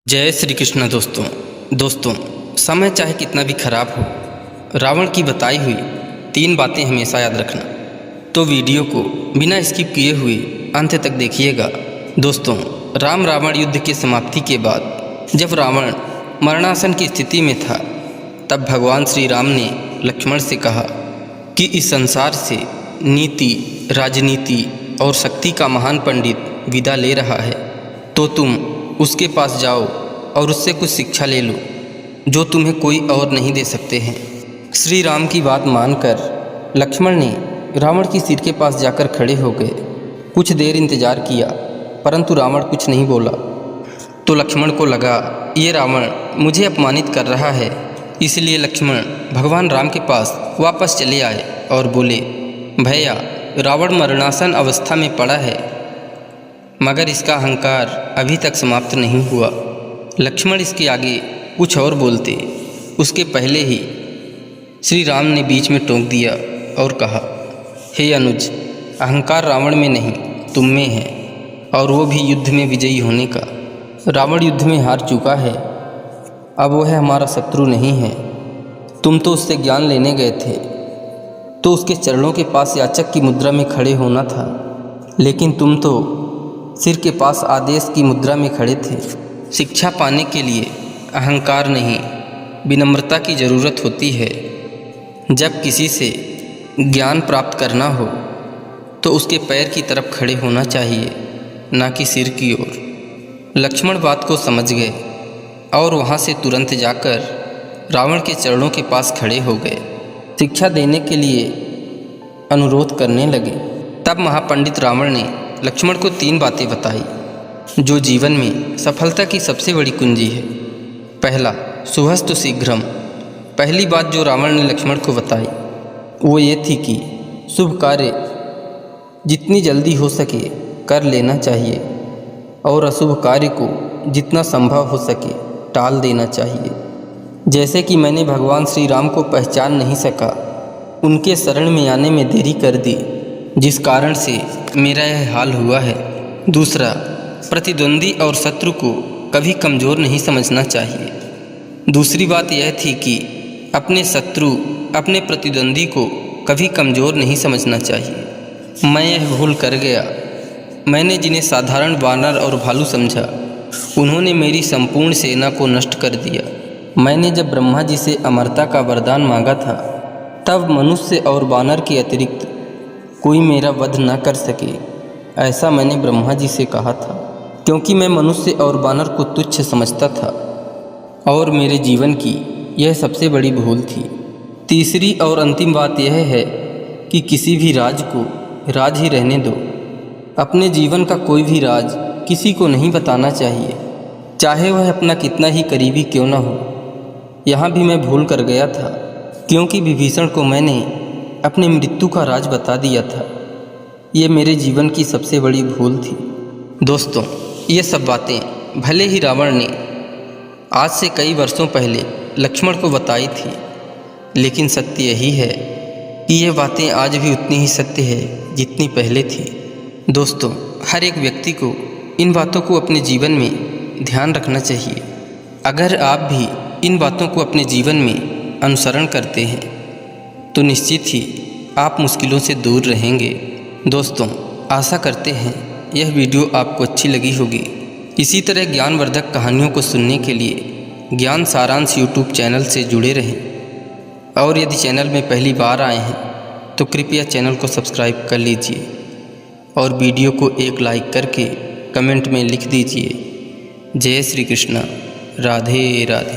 जय श्री कृष्ण। दोस्तों समय चाहे कितना भी खराब हो, रावण की बताई हुई 3 बातें हमेशा याद रखना। तो वीडियो को बिना स्किप किए हुए अंत तक देखिएगा। दोस्तों, राम रावण युद्ध की समाप्ति के बाद जब रावण मरणासन की स्थिति में था, तब भगवान श्री राम ने लक्ष्मण से कहा कि इस संसार से नीति, राजनीति और शक्ति का महान पंडित विदा ले रहा है, तो तुम उसके पास जाओ और उससे कुछ शिक्षा ले लो जो तुम्हें कोई और नहीं दे सकते हैं। श्री राम की बात मानकर लक्ष्मण ने रावण की सिर के पास जाकर खड़े हो गए। कुछ देर इंतजार किया, परंतु रावण कुछ नहीं बोला। तो लक्ष्मण को लगा ये रावण मुझे अपमानित कर रहा है। इसलिए लक्ष्मण भगवान राम के पास वापस चले आए और बोले, भैया, रावण मरणासन अवस्था में पड़ा है, मगर इसका अहंकार अभी तक समाप्त नहीं हुआ। लक्ष्मण इसके आगे कुछ और बोलते, उसके पहले ही श्री राम ने बीच में टोक दिया और कहा, हे अनुज, अहंकार रावण में नहीं तुम में है, और वो भी युद्ध में विजयी होने का। रावण युद्ध में हार चुका है, अब वो है हमारा शत्रु नहीं है। तुम तो उससे ज्ञान लेने गए थे, तो उसके चरणों के पास याचक की मुद्रा में खड़े होना था, लेकिन तुम तो सिर के पास आदेश की मुद्रा में खड़े थे। शिक्षा पाने के लिए अहंकार नहीं, विनम्रता की ज़रूरत होती है। जब किसी से ज्ञान प्राप्त करना हो तो उसके पैर की तरफ खड़े होना चाहिए, ना कि सिर की ओर। लक्ष्मण बात को समझ गए और वहाँ से तुरंत जाकर रावण के चरणों के पास खड़े हो गए, शिक्षा देने के लिए अनुरोध करने लगे। तब महापंडित रावण ने लक्ष्मण को 3 बातें बताई जो जीवन में सफलता की सबसे बड़ी कुंजी है। पहला, शुभस्तु शीघ्रम। पहली बात जो रावण ने लक्ष्मण को बताई वो ये थी कि शुभ कार्य जितनी जल्दी हो सके कर लेना चाहिए और अशुभ कार्य को जितना संभव हो सके टाल देना चाहिए। जैसे कि मैंने भगवान श्री राम को पहचान नहीं सका, उनके शरण में आने में देरी कर दी, जिस कारण से मेरा यह हाल हुआ है। दूसरा, प्रतिद्वंदी और शत्रु को कभी कमज़ोर नहीं समझना चाहिए। दूसरी बात यह थी कि अपने शत्रु, अपने प्रतिद्वंदी को कभी कमज़ोर नहीं समझना चाहिए। मैं यह भूल कर गया। मैंने जिन्हें साधारण वानर और भालू समझा, उन्होंने मेरी संपूर्ण सेना को नष्ट कर दिया। मैंने जब ब्रह्मा जी से अमरता का वरदान मांगा था, तब मनुष्य और वानर के अतिरिक्त कोई मेरा वध न कर सके, ऐसा मैंने ब्रह्मा जी से कहा था, क्योंकि मैं मनुष्य और वानर को तुच्छ समझता था और मेरे जीवन की यह सबसे बड़ी भूल थी। तीसरी और अंतिम बात यह है कि किसी भी राज को राज ही रहने दो। अपने जीवन का कोई भी राज किसी को नहीं बताना चाहिए, चाहे वह अपना कितना ही करीबी क्यों न हो। यहाँ भी मैं भूल कर गया था, क्योंकि विभीषण को मैंने अपने मृत्यु का राज बता दिया था। ये मेरे जीवन की सबसे बड़ी भूल थी। दोस्तों, ये सब बातें भले ही रावण ने आज से कई वर्षों पहले लक्ष्मण को बताई थी, लेकिन सत्य यही है कि ये बातें आज भी उतनी ही सत्य है जितनी पहले थी। दोस्तों, हर एक व्यक्ति को इन बातों को अपने जीवन में ध्यान रखना चाहिए। अगर आप भी इन बातों को अपने जीवन में अनुसरण करते हैं तो निश्चित ही आप मुश्किलों से दूर रहेंगे। दोस्तों, आशा करते हैं यह वीडियो आपको अच्छी लगी होगी। इसी तरह ज्ञानवर्धक कहानियों को सुनने के लिए ज्ञान सारांश यूट्यूब चैनल से जुड़े रहें। और यदि चैनल में पहली बार आए हैं तो कृपया चैनल को सब्सक्राइब कर लीजिए और वीडियो को एक लाइक करके कमेंट में लिख दीजिए, जय श्री कृष्ण, राधे राधे।